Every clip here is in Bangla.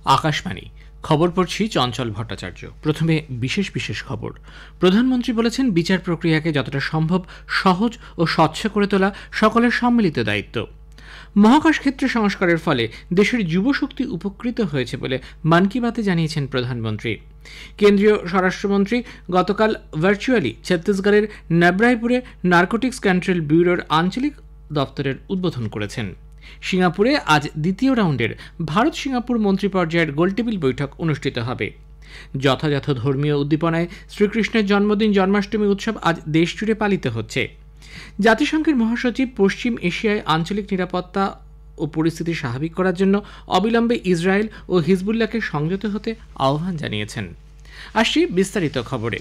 আকাশবাণী খবর পড়ছি চঞ্চল ভট্টাচার্য। প্রথমে বিশেষ বিশেষ খবর। প্রধানমন্ত্রী বলেছেন, বিচার প্রক্রিয়াকে যতটা সম্ভব সহজ ও স্বচ্ছ করে তোলা সকলের সম্মিলিত দায়িত্ব। মহাকাশ ক্ষেত্রে সংস্কারের ফলে দেশের যুবশক্তি উপকৃত হয়েছে বলে মন কি বাতে জানিয়েছেন প্রধানমন্ত্রী। কেন্দ্রীয় স্বরাষ্ট্রমন্ত্রী গতকাল ভার্চুয়ালি ছত্তিশগড়ের নবরাইপুরে নার্কোটিক্স কন্ট্রোল ব্যুরোর আঞ্চলিক দপ্তরের উদ্বোধন করেছেন। সিঙ্গাপুরে আজ দ্বিতীয় রাউন্ডের ভারত সিঙ্গাপুর মন্ত্রী পর্যায়ের গোলটেবিল বৈঠক অনুষ্ঠিত হবে। যথাযথ ধর্মীয় উদ্দীপনায় শ্রীকৃষ্ণের জন্মদিন জন্মাষ্টমী উৎসব আজ দেশজুড়ে পালিত হচ্ছে। জাতিসংঘের মহাসচিব পশ্চিম এশিয়ায় আঞ্চলিক নিরাপত্তা ও পরিস্থিতি স্বাভাবিক করার জন্য অবিলম্বে ইসরায়েল ও হিজবুল্লাহকে সংযত হতে আহ্বান জানিয়েছেন। আসছি বিস্তারিত খবরে।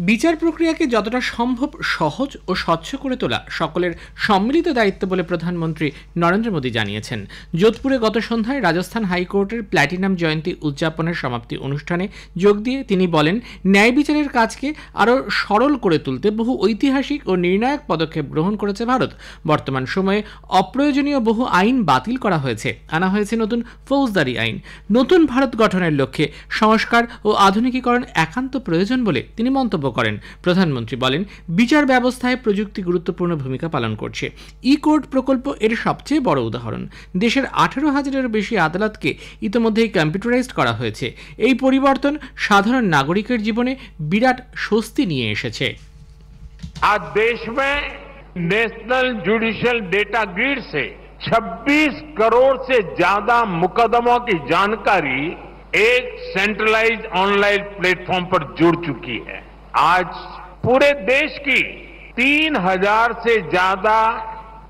বিচার প্রক্রিয়াকে যতটা সম্ভব সহজ ও স্বচ্ছ করে তোলা সকলের সম্মিলিত দায়িত্ব বলে প্রধানমন্ত্রী নরেন্দ্র মোদী জানিয়েছেন। যোধপুরে গত সন্ধ্যায় রাজস্থান হাইকোর্টের প্ল্যাটিনাম জয়ন্তী উদযাপনের সমাপ্তি অনুষ্ঠানে যোগ দিয়ে তিনি বলেন, ন্যায় বিচারের কাজকে আরও সরল করে তুলতে বহু ঐতিহাসিক ও নির্ণায়ক পদক্ষেপ গ্রহণ করেছে ভারত। বর্তমান সময়ে অপ্রয়োজনীয় বহু আইন বাতিল করা হয়েছে, আনা হয়েছে নতুন ফৌজদারি আইন। নতুন ভারত গঠনের লক্ষ্যে সংস্কার ও আধুনিকীকরণ একান্ত প্রয়োজন বলে তিনি মন্তব্য করেন। প্রধানমন্ত্রী বলেন, বিচার ব্যবস্থায় প্রযুক্তি গুরুত্বপূর্ণ ভূমিকা পালন করছে। ই কোর্ট প্রকল্প এর সবচেয়ে বড় উদাহরণ। দেশের 18,000-এরও বেশি আদালতকে ইতিমধ্যেই কম্পিউটারাইজড করা হয়েছে। এই পরিবর্তন সাধারণ নাগরিকের জীবনে বিরাট স্বস্তি নিয়ে এসেছে। आज देश में नेशनल जुडिशियल डेटा ग्रिड से 26 करोड़ से ज्यादा मुकदमों की जानकारी एक सेंट्रलाइज्ड ऑनलाइन प्लेटफॉर्म पर जुड़ चुकी है। आज पूरे देश की 3,000 से ज्यादा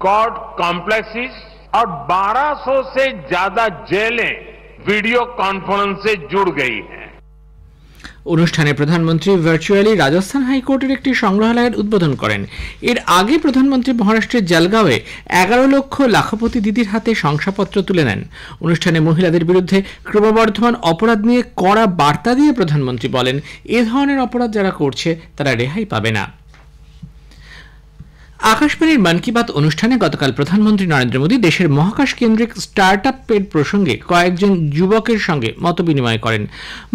कोर्ट कॉम्प्लेक्सेस और 1,200 से ज्यादा जेलें वीडियो कॉन्फ्रेंस से जुड़ गई हैं। অনুষ্ঠানে প্রধানমন্ত্রী ভার্চুয়ালি রাজস্থান হাইকোর্টের একটি সংগ্রহালয়ের উদ্বোধন করেন। এর আগে প্রধানমন্ত্রী মহারাষ্ট্রের জলগাঁওয়ে 11 লক্ষ লাখপতি দিদির হাতে শংসাপত্র তুলে নেন। অনুষ্ঠানে মহিলাদের বিরুদ্ধে ক্রমবর্ধমান অপরাধ নিয়ে কড়া বার্তা দিয়ে প্রধানমন্ত্রী বলেন, এ ধরনের অপরাধ যারা করছে তারা রেহাই পাবে না। আকাশবাণীর মন কি বাত অনুষ্ঠানে গতকাল প্রধানমন্ত্রী নরেন্দ্র মোদী দেশের মহাকাশ কেন্দ্রিক স্টার্টআপের প্রসঙ্গে কয়েকজন যুবকের সঙ্গে মতবিনিময় করেন।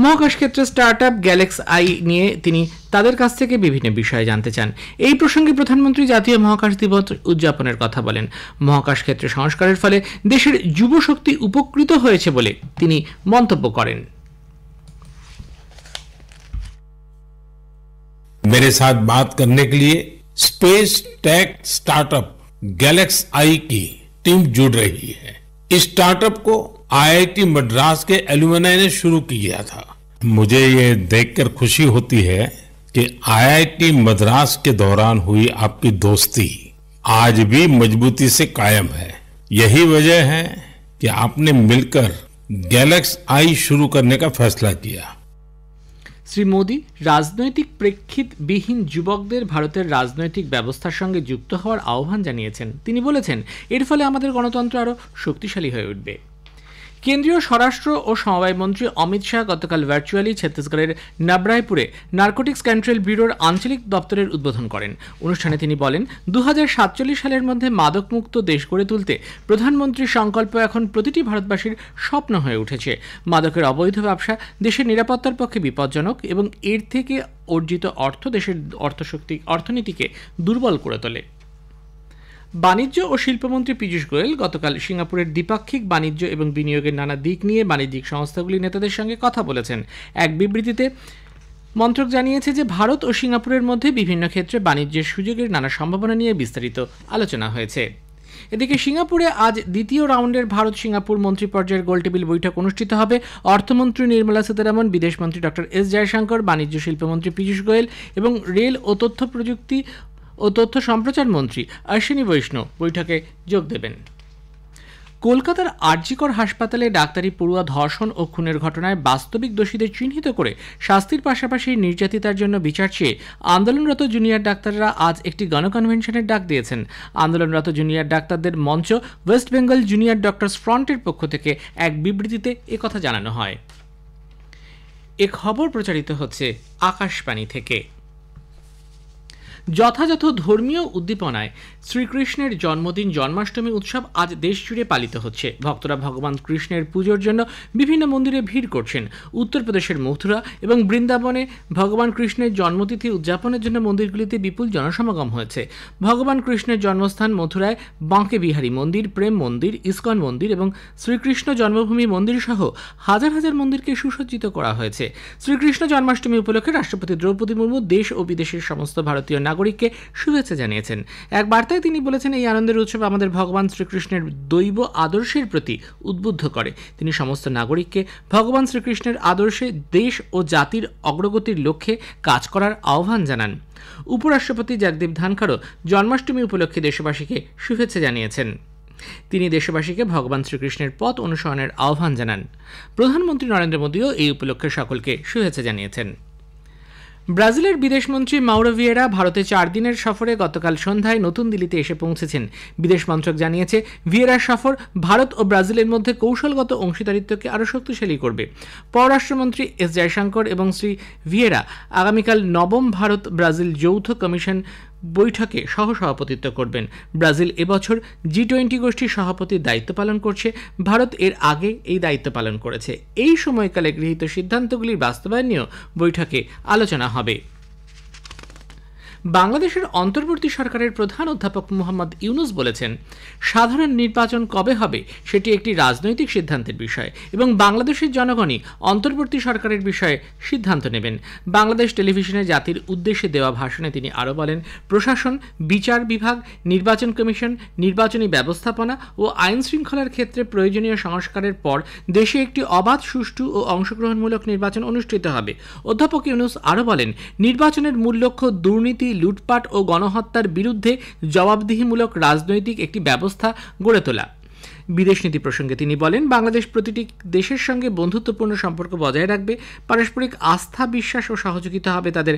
মহাকাশ ক্ষেত্রে স্টার্টআপ গ্যালেক্স আই নিয়ে তিনি তাদের কাছ থেকে বিভিন্ন বিষয়ে জানতে চান। এই প্রসঙ্গে প্রধানমন্ত্রী জাতীয় মহাকাশ দিবস উদযাপনের কথা বলেন। মহাকাশ ক্ষেত্রে সংস্কারের ফলে দেশের যুবশক্তি উপকৃত হয়েছে বলে তিনি মন্তব্য করেন। मेरे साथ बात करने के लिए स्पेस टेक स्टार्टअप गैलेक्स आई की टीम जुड़ रही है। इस स्टार्टअप को आईआईटी मद्रास के एलुमनाई ने शुरू किया था। मुझे ये देखकर खुशी होती है कि आईआईटी मद्रास के दौरान हुई आपकी दोस्ती आज भी मजबूती से कायम है। यही वजह है कि आपने मिलकर गैलेक्स आई शुरू करने का फैसला किया। শ্রী মোদী রাজনৈতিক প্রেক্ষিতবিহীন যুবকদের ভারতের রাজনৈতিক ব্যবস্থার সঙ্গে যুক্ত হওয়ার আহ্বান জানিয়েছেন। তিনি বলেছেন, এর ফলে আমাদের গণতন্ত্র আরও শক্তিশালী হয়ে উঠবে। কেন্দ্রীয় স্বরাষ্ট্র ও সমবায় মন্ত্রী অমিত শাহ গতকাল ভার্চুয়ালি ছত্তিশগড়ের নবরাইপুরে নার্কোটিক্স কন্ট্রোল ব্যুরোর আঞ্চলিক দপ্তরের উদ্বোধন করেন। অনুষ্ঠানে তিনি বলেন, 2047 সালের মধ্যে মাদকমুক্ত দেশ গড়ে তুলতে প্রধানমন্ত্রীর সংকল্প এখন প্রতিটি ভারতবাসীর স্বপ্ন হয়ে উঠেছে। মাদকের অবৈধ ব্যবসা দেশের নিরাপত্তার পক্ষে বিপজ্জনক এবং এর থেকে অর্জিত অর্থ দেশের অর্থনীতিকে দুর্বল করে তোলে। বাণিজ্য ও শিল্পমন্ত্রী পীযূষ গোয়েল গতকাল সিঙ্গাপুরের দ্বিপাক্ষিক বাণিজ্য এবং বিনিয়োগের নানা দিক নিয়ে বাণিজ্যিক সংস্থাগুলির নেতাদের সঙ্গে কথা বলেছেন। এক বিবৃতিতে মন্ত্রক জানিয়েছে যে ভারত ও সিঙ্গাপুরের মধ্যে বিভিন্ন ক্ষেত্রে বাণিজ্যের সুযোগের নানা সম্ভাবনা নিয়ে বিস্তারিত আলোচনা হয়েছে। এদিকে সিঙ্গাপুরে আজ দ্বিতীয় রাউন্ডের ভারত সিঙ্গাপুর মন্ত্রী পর্যায়ের গোলটেবিল বৈঠক অনুষ্ঠিত হবে। অর্থমন্ত্রী নির্মলা সীতারামন, বিদেশমন্ত্রী ডক্টর এস জয়শঙ্কর, বাণিজ্য শিল্পমন্ত্রী পীযূষ গোয়েল এবং রেল ও তথ্য প্রযুক্তি ও তথ্য সম্প্রচার মন্ত্রী অশ্বিনী বৈষ্ণব বৈঠকে যোগ দেবেন। কলকাতার আরজিকর হাসপাতালে ডাক্তারি পড়ুয়া ধর্ষণ ও খুনের ঘটনায় বাস্তবিক দোষীদের চিহ্নিত করে শাস্তির পাশাপাশি নির্যাতিতার জন্য বিচার চেয়ে আন্দোলনরত জুনিয়র ডাক্তাররা আজ একটি গণকনভেনশনের ডাক দিয়েছেন। আন্দোলনরত জুনিয়র ডাক্তারদের মঞ্চ ওয়েস্ট বেঙ্গল জুনিয়র ডক্টরস ফ্রন্টের পক্ষ থেকে এক বিবৃতিতে একথা জানানো হয়। এ খবর প্রচারিত হচ্ছে আকাশবাণী থেকে। যথাযথ ধর্মীয় উদ্দীপনায় শ্রীকৃষ্ণের জন্মদিন জন্মাষ্টমী উৎসব আজ দেশ জুড়ে পালিত হচ্ছে। ভক্তরা ভগবান কৃষ্ণের পুজোর জন্য বিভিন্ন মন্দিরে ভিড় করছেন। উত্তরপ্রদেশের মথুরা এবং বৃন্দাবনে ভগবান কৃষ্ণের জন্মতিথি উদযাপনের জন্য মন্দিরগুলিতে বিপুল জনসমাগম হয়েছে। ভগবান কৃষ্ণের জন্মস্থান মথুরায় বাঁকে বিহারী মন্দির, প্রেম মন্দির, ইস্কন মন্দির এবং শ্রীকৃষ্ণ জন্মভূমি মন্দির সহ হাজার হাজার মন্দিরকে সুসজ্জিত করা হয়েছে। শ্রীকৃষ্ণ জন্মাষ্টমী উপলক্ষে রাষ্ট্রপতি দ্রৌপদী মুর্মু দেশ ও বিদেশের সমস্ত ভারতীয় নাগরিককে শুভেচ্ছা জানিয়েছেন। এক বার্তায় তিনি বলেছেন, এই আনন্দের উৎসব আমাদের ভগবান শ্রীকৃষ্ণের দৈব আদর্শের প্রতি উদ্বুদ্ধ করে। তিনি সমস্ত নাগরিককে ভগবান শ্রীকৃষ্ণের আদর্শে দেশ ও জাতির অগ্রগতির লক্ষ্যে কাজ করার আহ্বান জানান। উপরাষ্ট্রপতি জগদীপ ধনখড়ও জন্মাষ্টমী উপলক্ষে দেশবাসীকে শুভেচ্ছা জানিয়েছেন। তিনি দেশবাসীকে ভগবান শ্রীকৃষ্ণের পথ অনুসরণের আহ্বান জানান। প্রধানমন্ত্রী নরেন্দ্র মোদীও এই উপলক্ষে সকলকে শুভেচ্ছা জানিয়েছেন। ব্রাজিলের বিদেশমন্ত্রী মাউরো ভিয়েরা ভারতে 4 দিনের সফরে গতকাল সন্ধ্যায় নতুন দিল্লিতে এসে পৌঁছেছেন। বিদেশ মন্ত্রক জানিয়েছে, ভিয়েরার সফর ভারত ও ব্রাজিলের মধ্যে কৌশলগত অংশীদারিত্বকে আরও শক্তিশালী করবে। পররাষ্ট্রমন্ত্রী এস জয়শঙ্কর এবং শ্রী ভিয়েরা আগামীকাল 9ম ভারত ব্রাজিল যৌথ কমিশন বৈঠকে সহসভাপতিত্ব করবেন। ব্রাজিল এবছর G20 গোষ্ঠীর সভাপতির দায়িত্ব পালন করছে। ভারত এর আগে এই দায়িত্ব পালন করেছে। এই সময়কালে গৃহীত সিদ্ধান্তগুলির বাস্তবায়ন নিয়েও বৈঠকে আলোচনা হবে। বাংলাদেশের অন্তর্বর্তী সরকারের প্রধান অধ্যাপক মোহাম্মদ ইউনুস বলেছেন, সাধারণ নির্বাচন কবে হবে সেটি একটি রাজনৈতিক সিদ্ধান্তের বিষয় এবং বাংলাদেশের জনগণই অন্তর্বর্তী সরকারের বিষয়ে সিদ্ধান্ত নেবেন। বাংলাদেশ টেলিভিশনে জাতির উদ্দেশ্যে দেওয়া ভাষণে তিনি আরও বলেন, প্রশাসন, বিচার বিভাগ, নির্বাচন কমিশন, নির্বাচনী ব্যবস্থাপনা ও আইন শৃঙ্খলার ক্ষেত্রে প্রয়োজনীয় সংস্কারের পর দেশে একটি অবাধ, সুষ্ঠু ও অংশগ্রহণমূলক নির্বাচন অনুষ্ঠিত হবে। অধ্যাপক ইউনুস আরও বলেন, নির্বাচনের মূল লক্ষ্য দুর্নীতি, লুটপাট ও গণহত্যার বিরুদ্ধে জবাবদিহিমূলক রাজনৈতিক একটি ব্যবস্থা গড়ে তোলা। বিদেশ নীতি প্রসঙ্গে তিনি বলেন, বাংলাদেশ প্রতিটি দেশের সঙ্গে বন্ধুত্বপূর্ণ সম্পর্ক বজায় রাখবে। পারস্পরিক আস্থা, বিশ্বাস ও সহযোগিতা হবে তাদের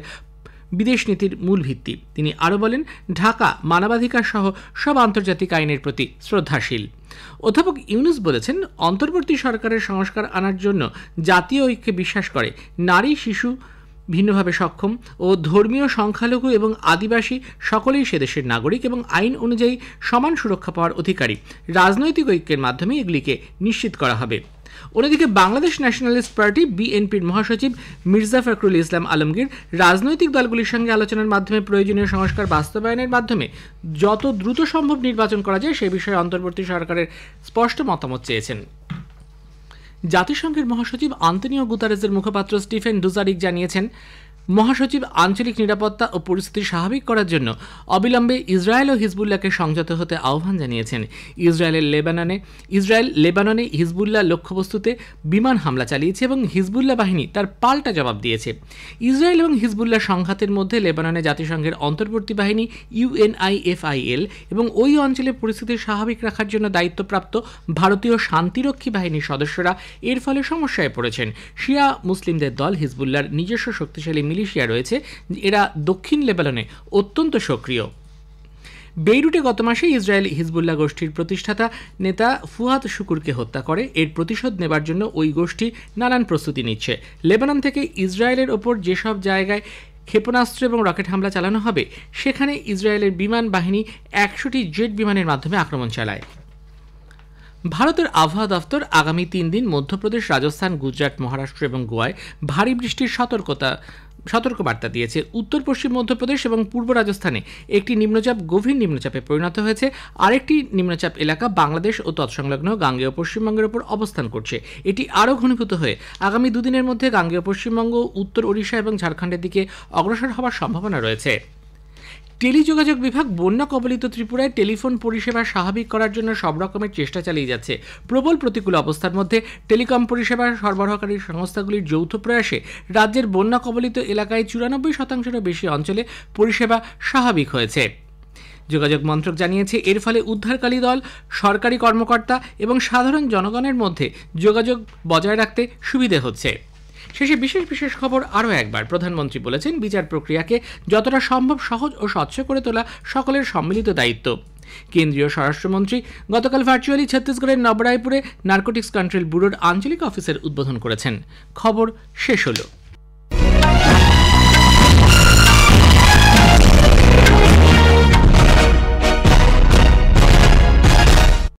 বিদেশ নীতির মূল ভিত্তি। তিনি আরও বলেন, ঢাকা মানবাধিকার সহ সব আন্তর্জাতিক আইনের প্রতি শ্রদ্ধাশীল। অধ্যাপক ইউনুস বলেছেন, অন্তর্বর্তী সরকারের সংস্কার আনার জন্য জাতীয় ঐক্যে বিশ্বাস করে। নারী, শিশু, ভিন্নভাবে সক্ষম ও ধর্মীয় সংখ্যালঘু এবং আদিবাসী সকলেই সে দেশের নাগরিক এবং আইন অনুযায়ী সমান সুরক্ষা পাওয়ার অধিকারী। রাজনৈতিক ঐক্যের মাধ্যমে এগুলিকে নিশ্চিত করা হবে। অন্যদিকে বাংলাদেশ ন্যাশনালিস্ট পার্টি বিএনপির মহাসচিব মির্জা ফখরুল ইসলাম আলমগীর রাজনৈতিক দলগুলির সঙ্গে আলোচনার মাধ্যমে প্রয়োজনীয় সংস্কার বাস্তবায়নের মাধ্যমে যত দ্রুত সম্ভব নির্বাচন করা যায় সে বিষয়ে অন্তর্বর্তী সরকারের স্পষ্ট মতামত চেয়েছেন। জাতিসংঘের মহাসচিব আন্তোনিও গুতারেসের মুখপাত্র স্টিফেন ডুজারিক জানিয়েছেন, মহাসচিব আঞ্চলিক নিরাপত্তা ও পরিস্থিতি স্বাভাবিক করার জন্য অবিলম্বে ইসরায়েল ও হিজবুল্লাহকে সংযত হতে আহ্বান জানিয়েছেন। ইসরায়েল লেবাননে হিজবুল্লাহ লক্ষ্যবস্তুতে বিমান হামলা চালিয়েছে এবং হিজবুল্লাহ বাহিনী তার পাল্টা জবাব দিয়েছে। ইসরায়েল এবং হিজবুল্লাহ সংঘাতের মধ্যে লেবাননে জাতিসংঘের অন্তর্বর্তী বাহিনী UNIFIL এবং ওই অঞ্চলে পরিস্থিতি স্বাভাবিক রাখার জন্য দায়িত্বপ্রাপ্ত ভারতীয় শান্তিরক্ষী বাহিনীর সদস্যরা এর ফলে সমস্যায় পড়েছেন। শিয়া মুসলিমদের দল হিজবুল্লাহর নিজস্ব শক্তিশালী মিলিশিয়া রয়েছে, এরা দক্ষিণ লেবাননে অত্যন্ত সক্রিয়। বেইরুটে গত মাসে ইসরায়েল হিজবুল্লাহ গোষ্ঠীর প্রতিষ্ঠাতা নেতা ফুয়াদ শুকুরকে হত্যা করে। এর প্রতিশোধ নেবার জন্য ওই গোষ্ঠী নানান প্রস্তুতি নিচ্ছে। লেবানন থেকে ইসরায়েলের ওপর যেসব জায়গায় ক্ষেপণাস্ত্র এবং রকেট হামলা চালানো হবে সেখানে ইসরায়েলের বিমান বাহিনী 100টি জেট বিমানের মাধ্যমে আক্রমণ চালায়। ভারতের আবহাওয়া দফতর আগামী 3 দিন মধ্যপ্রদেশ, রাজস্থান, গুজরাট, মহারাষ্ট্র এবং গোয়ায় ভারী বৃষ্টির সতর্কবার্তা দিয়েছে। উত্তর পশ্চিম মধ্যপ্রদেশ এবং পূর্ব রাজস্থানে একটি নিম্নচাপ গভীর নিম্নচাপে পরিণত হয়েছে। আরেকটি নিম্নচাপ এলাকা বাংলাদেশ ও তৎসংলগ্ন গাঙ্গেয় পশ্চিমবঙ্গের উপর অবস্থান করছে। এটি আরও ঘনীভূত হয়ে আগামী 2 দিনের মধ্যে গাঙ্গেয় পশ্চিমবঙ্গ, উত্তর ওড়িশা এবং ঝাড়খণ্ডের দিকে অগ্রসর হওয়ার সম্ভাবনা রয়েছে। টেলিযোগাযোগ বিভাগ বন্যা কবলিত ত্রিপুরায় টেলিফোন পরিষেবা স্বাভাবিক করার জন্য সব রকমের চেষ্টা চালিয়ে যাচ্ছে। প্রবল প্রতিকূল অবস্থার মধ্যে টেলিকম পরিষেবা সরবরাহকারী সংস্থাগুলির যৌথ প্রয়াসে রাজ্যের বন্যা কবলিত এলাকায় 94%-এরও বেশি অঞ্চলে পরিষেবা স্বাভাবিক হয়েছে। যোগাযোগ মন্ত্রক জানিয়েছে, এর ফলে উদ্ধারকারী দল, সরকারি কর্মকর্তা এবং সাধারণ জনগণের মধ্যে যোগাযোগ বজায় রাখতে সুবিধে হচ্ছে। শেষে বিশেষ খবর আরও একবার। প্রধানমন্ত্রী বলেছেন, বিচার প্রক্রিয়াকে যতটা সম্ভব সহজ ও স্বচ্ছ করে তোলা সকলের সম্মিলিত দায়িত্ব। কেন্দ্রীয় স্বরাষ্ট্রমন্ত্রী গতকাল ভার্চুয়ালি ছত্তিশগড়ের নবরায়পুরে নার্কোটিক্স কন্ট্রোল ব্যুরোর আঞ্চলিক অফিসের উদ্বোধন করেছেন। খবর শেষ হলো।